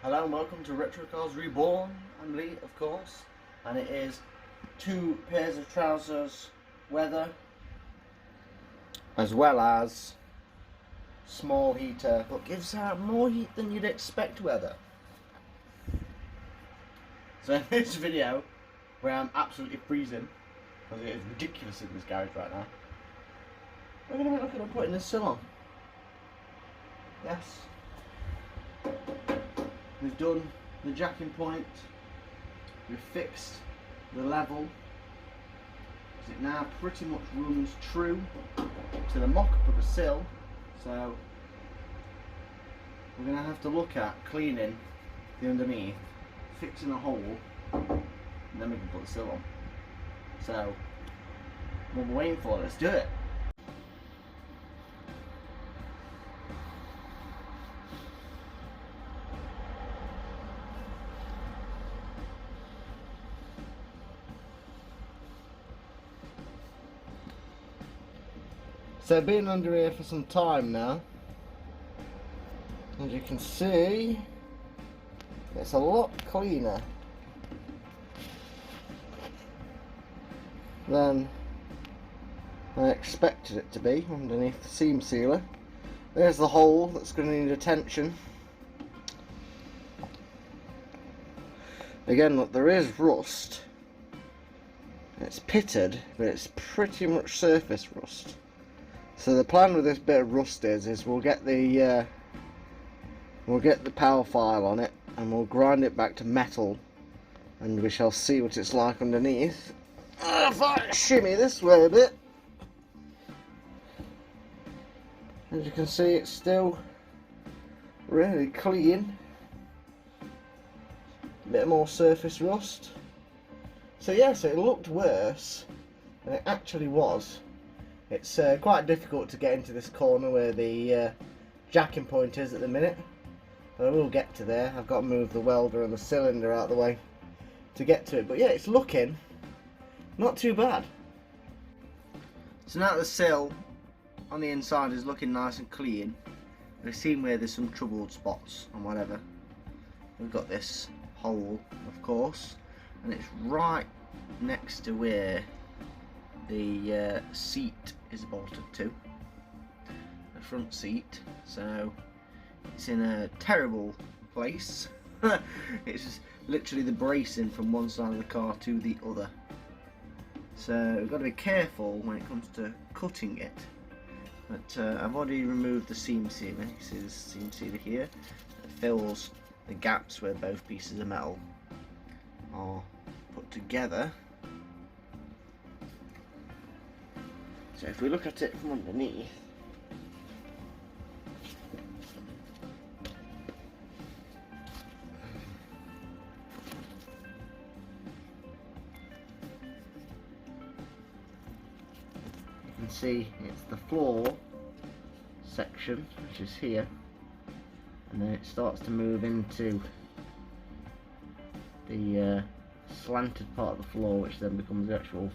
Hello and welcome to Retro Cars Reborn. I'm Lee, of course, and it is 2 pairs of trousers weather, as well as small heater, but gives out more heat than you'd expect weather. So in this video, where I'm absolutely freezing, because it is ridiculous in this garage right now, we're going to look at putting this sill on. Yes. We've done the jacking point, we've fixed the level, because it now pretty much runs true to the mock-up of the sill, so we're going to have to look at cleaning the underneath, fixing a hole, and then we can put the sill on. So, what we're waiting for, let's do it. So been under here for some time now, as you can see, it's a lot cleaner than I expected it to be underneath the seam sealer. There's the hole that's going to need attention. Again, look, there is rust. It's pitted, but it's pretty much surface rust. So the plan with this bit of rust is we'll get the power file on it and we'll grind it back to metal, and we shall see what it's like underneath. If I shimmy this way a bit, as you can see, it's still really clean. A bit more surface rust. So yes, it looked worse than it actually was. It's quite difficult to get into this corner where the jacking point is at the minute, but I will get to there. I've got to move the welder and the cylinder out of the way to get to it, but yeah, it's looking not too bad. So now the sill on the inside is looking nice and clean. We've seen where there's some troubled spots and whatever. We've got this hole, of course, and it's right next to where the seat is bolted to, the front seat, so it's in a terrible place. It's just literally the bracing from one side of the car to the other, so we've got to be careful when it comes to cutting it. But I've already removed the seam sealer. You see this seam sealer here that fills the gaps where both pieces of metal are put together. So if we look at it from underneath, you can see it's the floor section, which is here, and then it starts to move into the slanted part of the floor, which then becomes the actual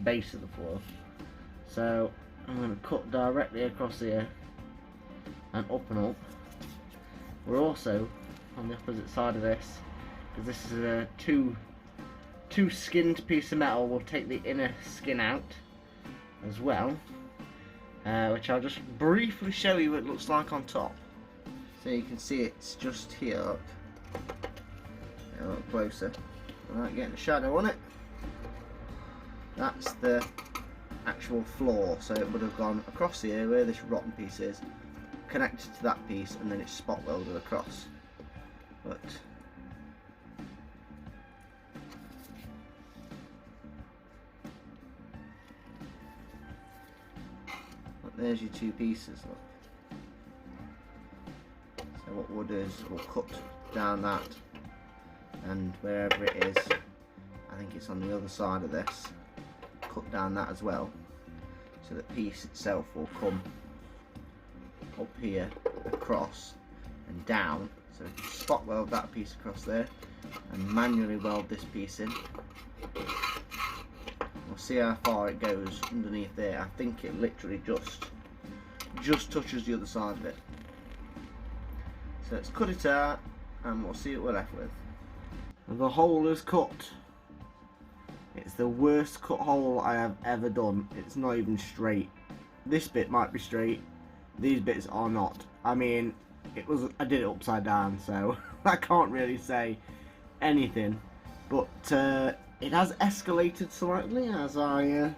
base of the floor. So I'm going to cut directly across here and up and up. We're also on the opposite side of this, because this is a two skinned piece of metal. We'll take the inner skin out as well, which I'll just briefly show you what it looks like on top. So you can see it's just here. Look. A little closer. Alright, getting a shadow on it. That's the actual floor, so it would have gone across here where this rotten piece is, connected to that piece, and then it's spot welded across. But there's your 2 pieces. Look. So what we'll do is we'll cut down that, and wherever it is, I think it's on the other side of this, cut down that as well, so the piece itself will come up here, across and down. So we can spot weld that piece across there and manually weld this piece in. We'll see how far it goes underneath there. I think it literally just touches the other side of it. So let's cut it out and we'll see what we're left with. The hole is cut. It's the worst cut hole I have ever done. It's not even straight. This bit might be straight, these bits are not. I mean, I did it upside down, so I can't really say anything, but it has escalated slightly, as I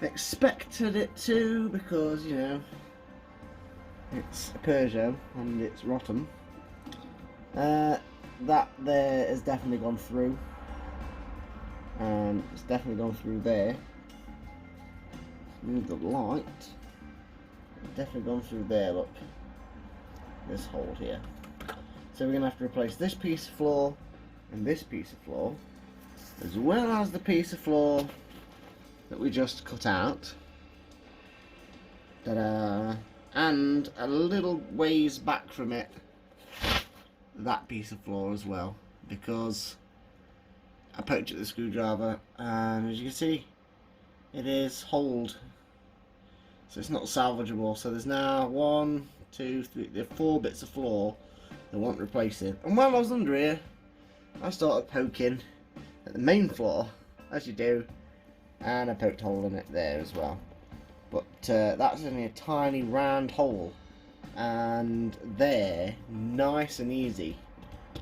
expected it to, because, you know, it's a Peugeot and it's rotten. That there has definitely gone through, and it's definitely gone through there. Move the light. It's definitely gone through there, look. This hole here. So we're going to have to replace this piece of floor and this piece of floor, as well as the piece of floor that we just cut out. Ta-da! And a little ways back from it, that piece of floor as well, because I poked it with a screwdriver, and as you can see, it is holed, so it's not salvageable. So there's now 1, 2, 3, there are 4 bits of floor that want replacing. And while I was under here, I started poking at the main floor, as you do, and I poked a hole in it there as well. But that's only a tiny round hole, and they're nice and easy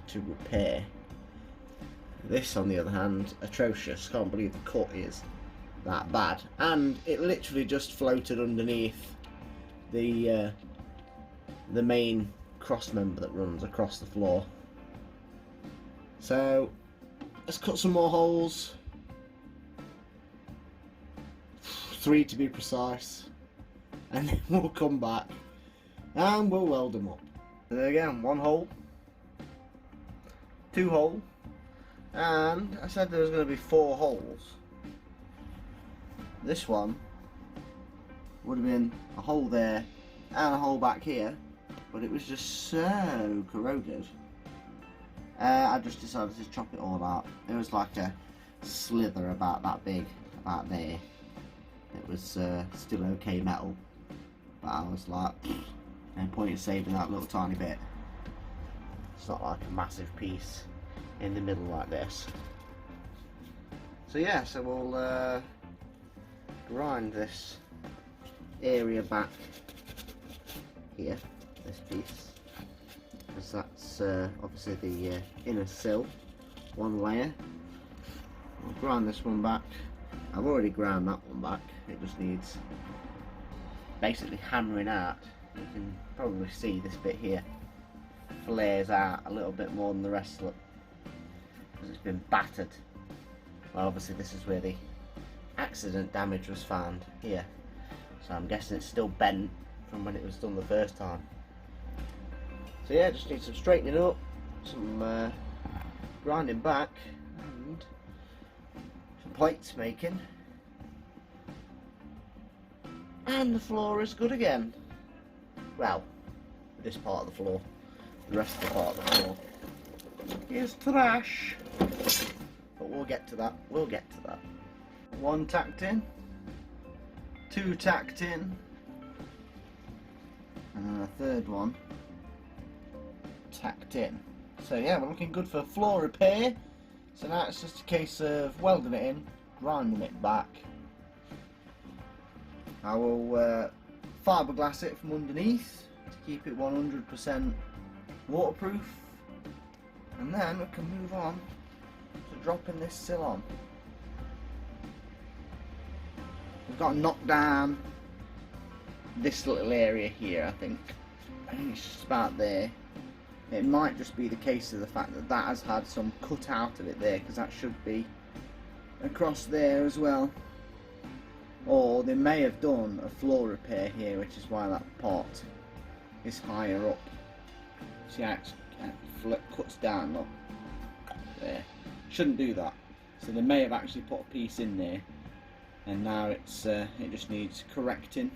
to repair. This, on the other hand, atrocious. Can't believe the cut is that bad, and it literally just floated underneath the main cross member that runs across the floor. So let's cut some more holes, 3 to be precise, and then we'll come back and we'll weld them up. So there again, 1 hole, 2 hole, and I said there was going to be 4 holes. This one would have been a hole there and a hole back here, but it was just so corroded. I just decided to chop it all out. It was like a slither about that big, about there. It was still okay metal, but I was like, no point in saving that little tiny bit. It's not like a massive piece in the middle like this. So yeah, so we'll grind this area back here, this piece, because that's obviously the inner sill, 1 layer. We'll grind this one back. I've already ground that one back. It just needs basically hammering out. You can probably see this bit here flares out a little bit more than the rest of it, because it's been battered. Well, obviously this is where the accident damage was found here, so I'm guessing it's still bent from when it was done the first time. So yeah, just need some straightening up, some grinding back, and some plates making, and the floor is good again. Well, this part of the floor. The rest of the part of the floor is trash, but we'll get to that. We'll get to that. 1 tacked in, 2 tacked in, and then a 3rd one tacked in. So yeah, we're looking good for floor repair. So now it's just a case of welding it in, grinding it back. I will fiberglass it from underneath to keep it 100% waterproof, and then we can move on to dropping this sill on. We've got to knock down this little area here. I think it's just about there. It might just be the case of the fact that that has had some cut out of it there, because that should be across there as well. Or they may have done a floor repair here, which is why that part is higher up. See how it cuts down, look. There. Shouldn't do that. So they may have actually put a piece in there, and now it's it just needs correcting.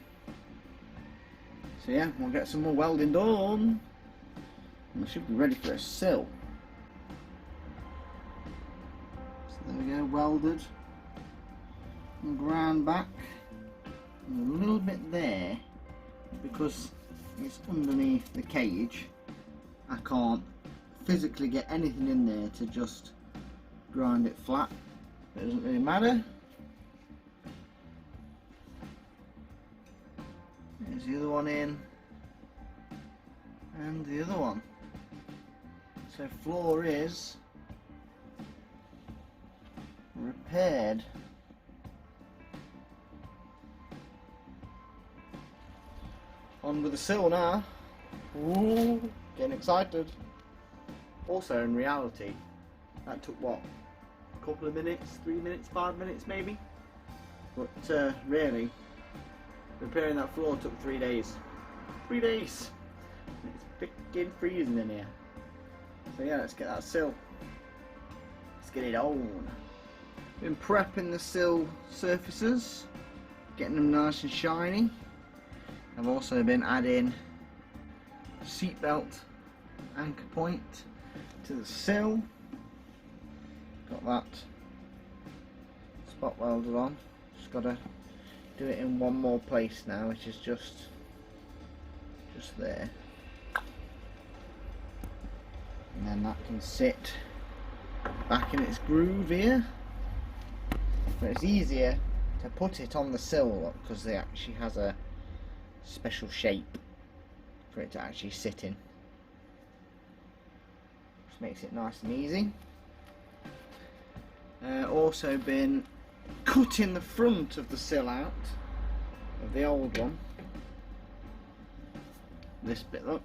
So yeah, we'll get some more welding done, and we should be ready for a sill. So there we go, welded and ground back, and a little bit there, because it's underneath the cage, I can't physically get anything in there to just grind it flat. It doesn't really matter. There's the other one in, and the other one. So floor is repaired. On with the sill now. Ooh, getting excited. Also, in reality, that took what? A couple of minutes, 3 minutes, 5 minutes maybe? But really, repairing that floor took 3 days. 3 days! It's freaking freezing in here. So yeah, let's get that sill. Let's get it on. Been prepping the sill surfaces, getting them nice and shiny. I've also been adding seatbelt anchor point to the sill. Got that spot welded on. Just got to do it in one more place now, which is just there. And then that can sit back in its groove here. But it's easier to put it on the sill because it actually has a special shape for it to actually sit in. Just makes it nice and easy. Also been cutting the front of the sill out of the old one. This bit, look.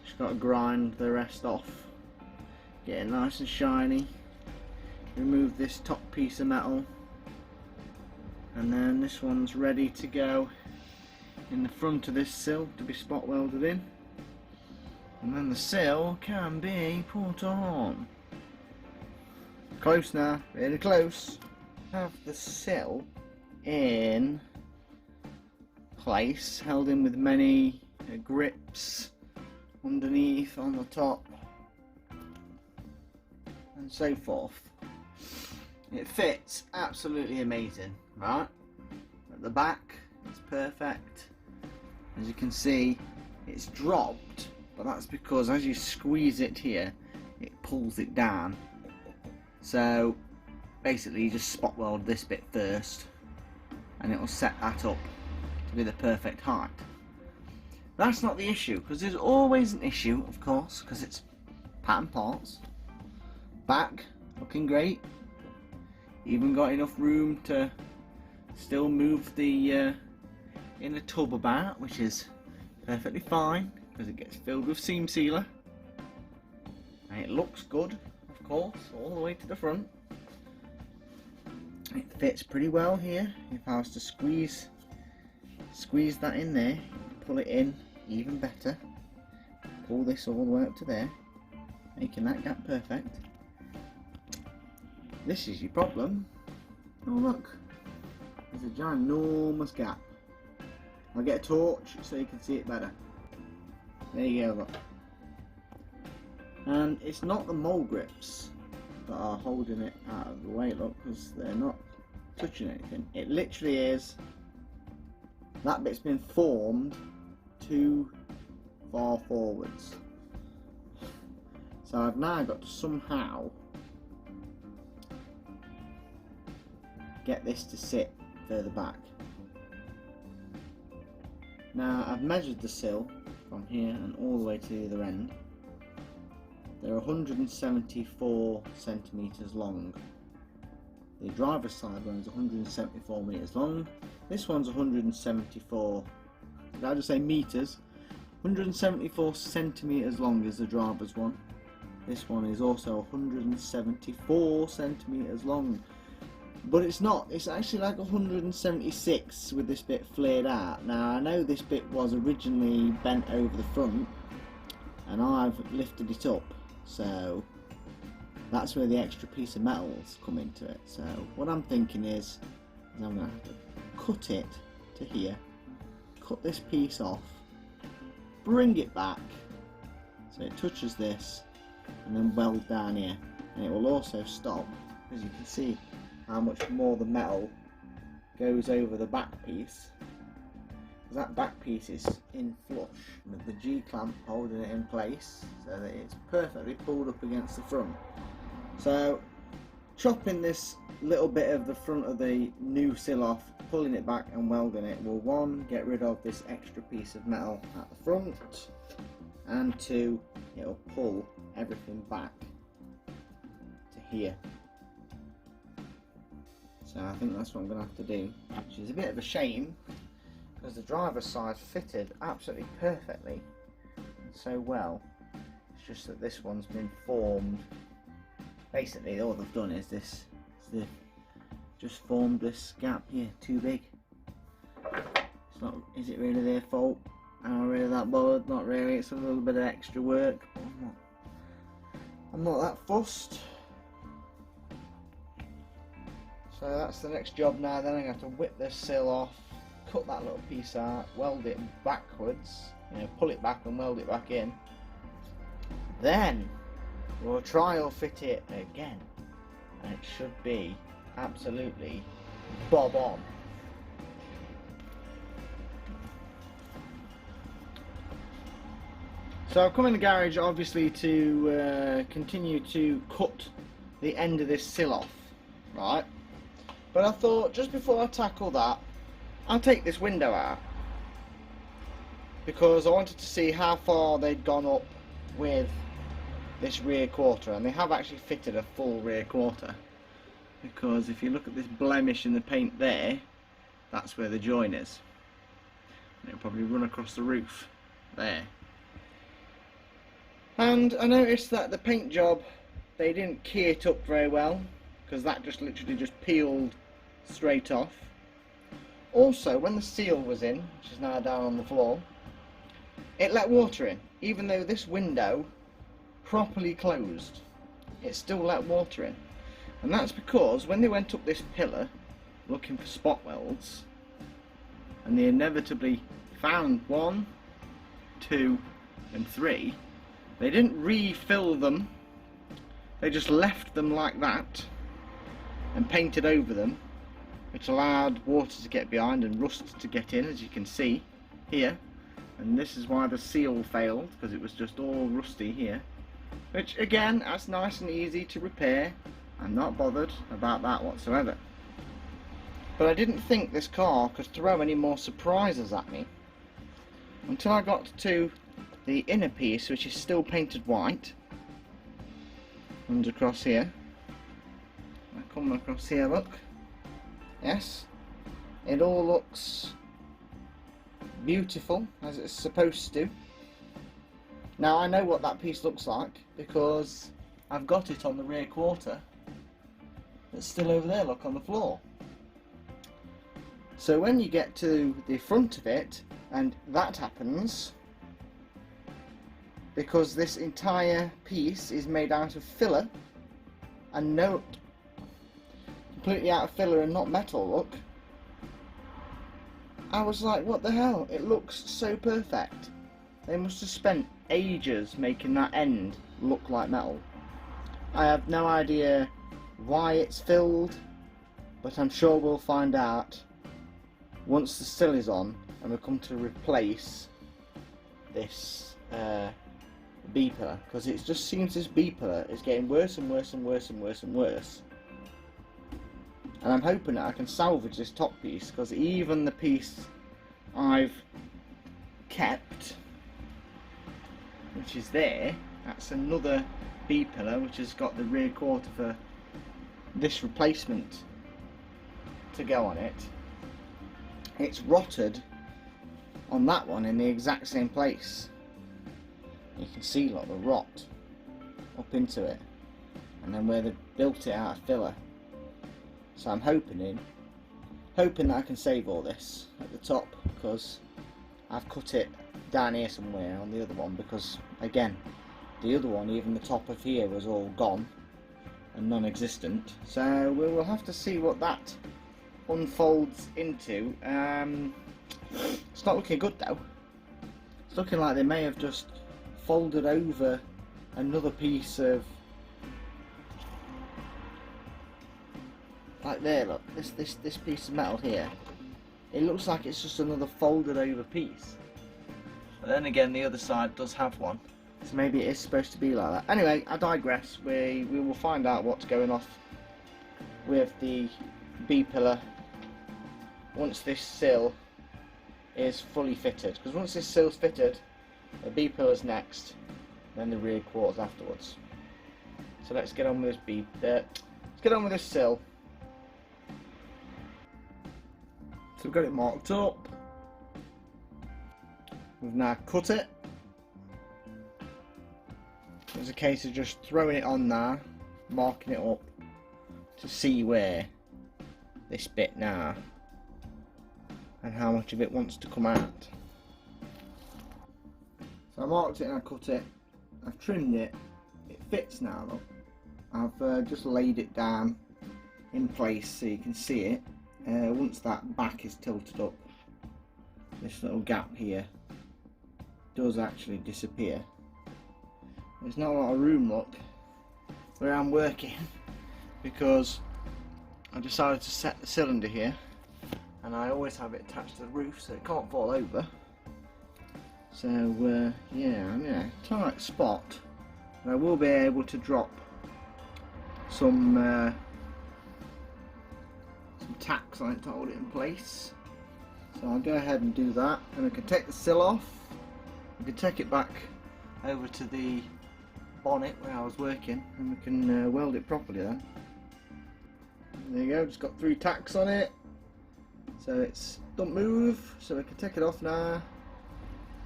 Just got to grind the rest off. Get it nice and shiny. Remove this top piece of metal. And then this one's ready to go in the front of this sill to be spot welded in. And then the sill can be put on. Close now, really close. Have the sill in place, held in with many grips underneath, on the top, and so forth. It fits absolutely amazing, right? At the back, it's perfect. As you can see, it's dropped, but that's because as you squeeze it here, it pulls it down. So basically you just spot weld this bit first and it will set that up to be the perfect height. That's not the issue, because there's always an issue, of course, because it's pattern parts. Back looking great, even got enough room to still move the inner tub about, which is perfectly fine because it gets filled with seam sealer and it looks good, of course, all the way to the front. It fits pretty well here. If I was to squeeze that in there, pull it in even better, pull this all the way up to there, making that gap perfect. This is your problem. Oh look, there's a ginormous gap. I'll get a torch so you can see it better. There you go, look. And it's not the mole grips that are holding it out of the way, look, because they're not touching anything. It literally is, that bit's been formed too far forwards. So I've now got to somehow get this to sit further back. Now I've measured the sill from here and all the way to the other end. They're 174 centimetres long. The driver's side one is 174 metres long. This one's 174, did I just say metres? 174 centimetres long is the driver's one. This one is also 174 centimetres long. But it's not, it's actually like 176 with this bit flared out. Now I know this bit was originally bent over the front and I've lifted it up, so that's where the extra piece of metal's come into it. So what I'm thinking is I'm going to have to cut it to here, cut this piece off, bring it back so it touches this, and then weld down here, and it will also stop, as you can see how much more the metal goes over the back piece. because that back piece is in flush with the G-clamp holding it in place so that it's perfectly pulled up against the front. So chopping this little bit of the front of the new sill off, pulling it back and welding it will, one, get rid of this extra piece of metal at the front, and two, it'll pull everything back to here. So I think that's what I'm going to have to do, which is a bit of a shame because the driver's side fitted absolutely perfectly and so well. It's just that this one's been formed. Basically all they've done is this, they've just formed this gap here too big. It's not, is it really their fault? Am I really that bothered? Not really, it's a little bit of extra work, but I'm not that fussed. So that's the next job now. Then I'm going to have to whip this sill off, cut that little piece out, weld it backwards, pull it back and weld it back in. Then we'll trial fit it again, and it should be absolutely bob on. So I've come in the garage obviously to continue to cut the end of this sill off, right? But I thought just before I tackle that, I'll take this window out because I wanted to see how far they'd gone up with this rear quarter, and they have actually fitted a full rear quarter, because if you look at this blemish in the paint there, that's where the join is, and it'll probably run across the roof there. And I noticed that the paint job, they didn't key it up very well, because that just literally just peeled straight off. Also, when the seal was in, which is now down on the floor, it let water in. Even though this window properly closed, it still let water in. And that's because when they went up this pillar looking for spot welds, and they inevitably found 1, 2 and 3, they didn't refill them, they just left them like that and painted over them, which allowed water to get behind and rust to get in, as you can see here. And this is why the seal failed, because it was just all rusty here, which again, that's nice and easy to repair. I'm not bothered about that whatsoever. But I didn't think this car could throw any more surprises at me until I got to the inner piece, which is still painted white. Comes across here. I come across here, look. Yes, it all looks beautiful as it's supposed to. Now I know what that piece looks like because I've got it on the rear quarter. It's still over there, look, on the floor. So when you get to the front of it, and that happens because this entire piece is made out of filler and completely out of filler and not metal, look. I was like, what the hell? It looks so perfect. They must have spent ages making that end look like metal. I have no idea why it's filled, but I'm sure we'll find out once the sill is on and we come to replace this B pillar, because it just seems this B pillar is getting worse and worse and worse and worse and worse. And I'm hoping that I can salvage this top piece, because even the piece I've kept, which is there, that's another B pillar which has got the rear quarter for this replacement to go on it. It's rotted on that one in the exact same place. You can see like the rot up into it, and then where they built it out of filler. So I'm hoping that I can save all this at the top, because I've cut it down here somewhere on the other one, because again the other one, even the top of here was all gone and non-existent. So we will have to see what that unfolds into. It's not looking good though. It's looking like they may have just folded over another piece of, like there, look, this piece of metal here. it looks like it's just another folded over piece. But then again, the other side does have one, so maybe it is supposed to be like that. Anyway, I digress. We will find out what's going off with the B-pillar once this sill is fully fitted. Because once this sill's fitted, the B-pillar's next, then the rear quarters afterwards. So let's get on with this let's get on with this sill. So we've got it marked up. We've now cut it. It's a case of just throwing it on there, marking it up to see where this bit now and how much of it wants to come out. So I marked it and I cut it. I've trimmed it. It fits now though. I've just laid it down in place so you can see it. Once that back is tilted up, this little gap here does actually disappear. There's not a lot of room, look, where I'm working, because I decided to set the cylinder here, and I always have it attached to the roof so it can't fall over. So yeah, I'm in a tight spot, but I will be able to drop some tacks on it to hold it in place. So I'll go ahead and do that, and I can take the sill off. I can take it back over to the bonnet where I was working, and we can weld it properly then. There you go, just got 3 tacks on it, so it's don't move, so we can take it off now,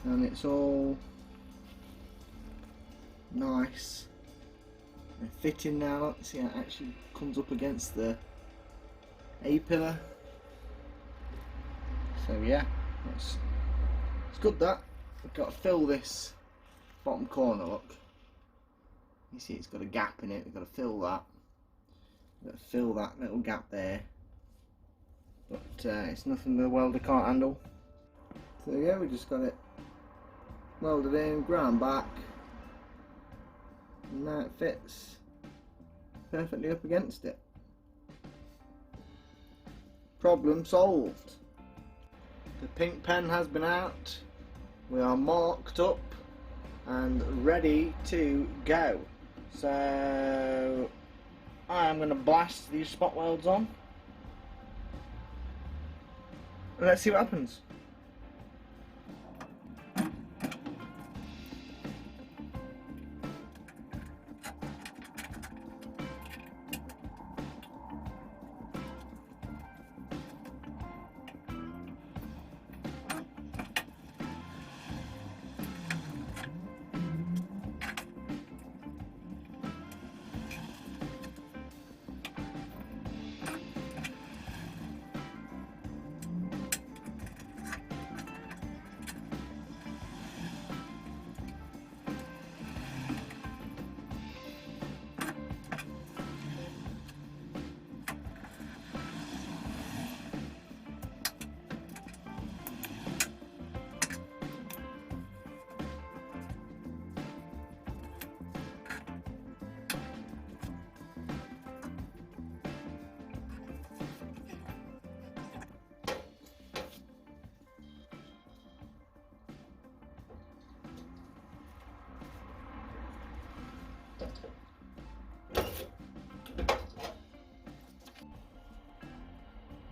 and it's all nice and fitting now. See how it actually comes up against the A-pillar. So yeah, it's good that. We've got to fill this bottom corner, look. You see it's got a gap in it, we've got to fill that. We've got to fill that little gap there. But it's nothing the welder can't handle. So yeah, we just got it welded in, ground back, and now it fits perfectly up against it. Problem solved. The pink pen has been out. We are marked up and ready to go. So I am going to blast these spot welds on. Let's see what happens.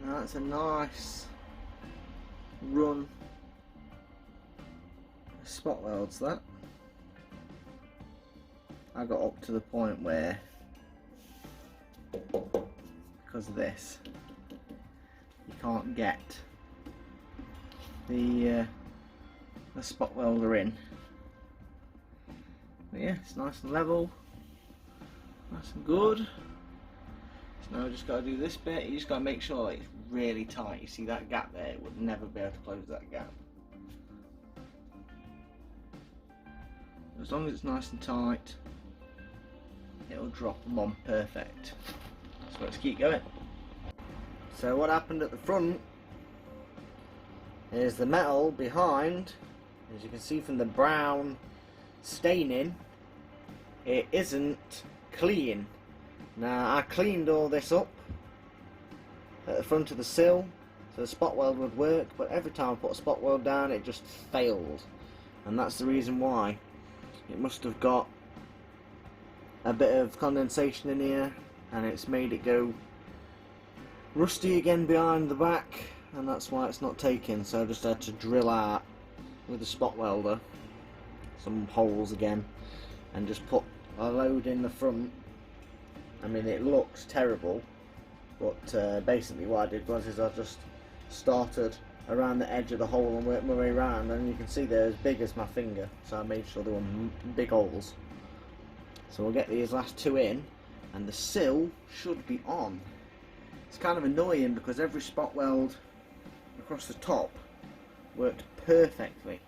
Now that's a nice run of spot welds that. I got up to the point where, because of this, you can't get the spot welder in. But yeah, it's nice and level, nice and good. So now I just got to do this bit. You just got to make sure that it's really tight. You see that gap there? It would never be able to close that gap. As long as it's nice and tight, it'll drop them on perfect. So let's keep going. So what happened at the front is the metal behind, as you can see from the brown staining, it isn't clean. Now I cleaned all this up at the front of the sill, So the spot weld would work, but every time I put a spot weld down it just failed. And that's the reason why. It must have got a bit of condensation in here and it's made it go rusty again behind the back, and that's why it's not taking. So I just had to drill out with the spot welder some holes again and just put a load in the front. I mean, it looks terrible, but basically what I did was I just started around the edge of the hole and worked my way around, and you can see they're as big as my finger, so I made sure they were big holes. So we'll get these last two in and the sill should be on. It's kind of annoying because every spot weld across the top worked perfectly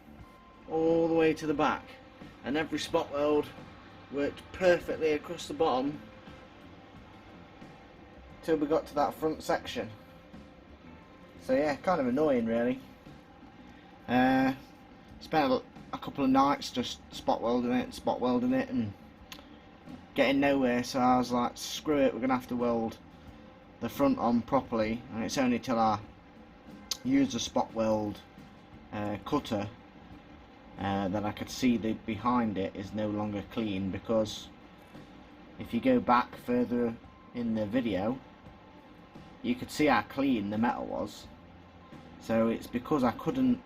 all the way to the back, and every spot weld worked perfectly across the bottom till we got to that front section. So yeah, kind of annoying really. Spent a couple of nights just spot welding it and getting nowhere, so I was like, screw it, we're gonna have to weld the front on properly. And it's only till I used a spot weld cutter that I could see the behind it is no longer clean, because if you go back further in the video you could see how clean the metal was. So it's because I couldn't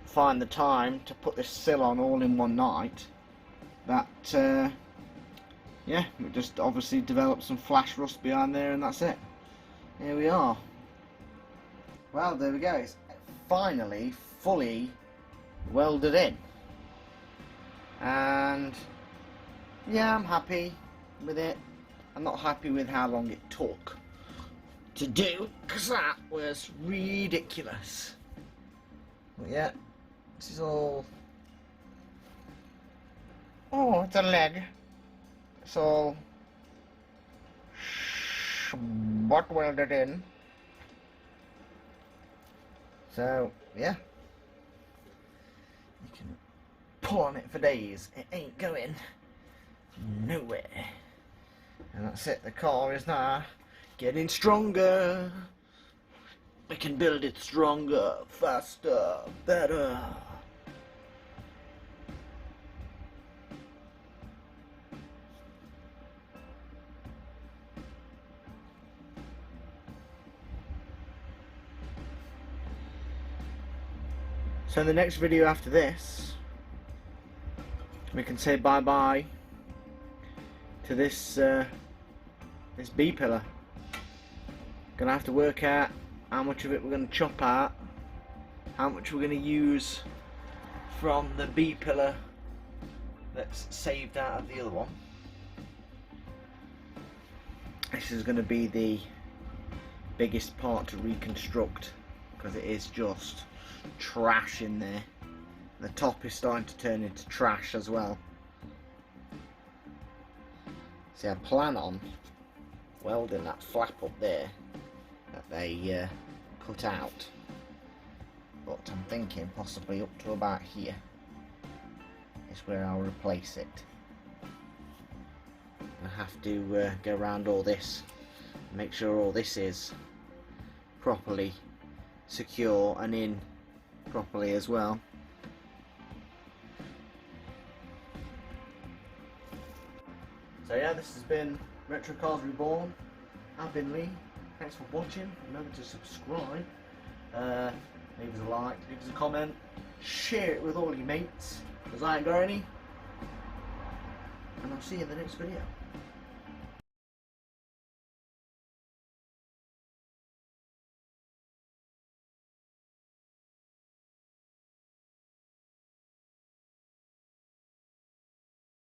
find the time to put this sill on all in one night that yeah, we just obviously developed some flash rust behind there, and that's it. Here we are. Well, there we go. It's finally fully welded in, and yeah, I'm happy with it. I'm not happy with how long it took to do, because that was ridiculous. But yeah, this is all. Oh, it's a leg. It's all spot welded in. So yeah, you can pull on it for days. It ain't going nowhere. And that's it. The car is now getting stronger. We can build it stronger, faster, better. So in the next video after this, we can say bye bye to this this B pillar. Gonna have to work out how much of it we're gonna chop out, how much we're gonna use from the B pillar that's saved out of the other one. This is gonna be the biggest part to reconstruct, because it is just trash in there. The top is starting to turn into trash as well. See, I plan on welding that flap up there that they cut out, but I'm thinking possibly up to about here is where I'll replace it. I have to go around all this, make sure all this is properly secure and in properly as well. So yeah, this has been Retro Cars Reborn. I've been Lee. Thanks for watching. Remember to subscribe, leave us a like, leave us a comment, share it with all your mates, because I ain't got any. And I'll see you in the next video.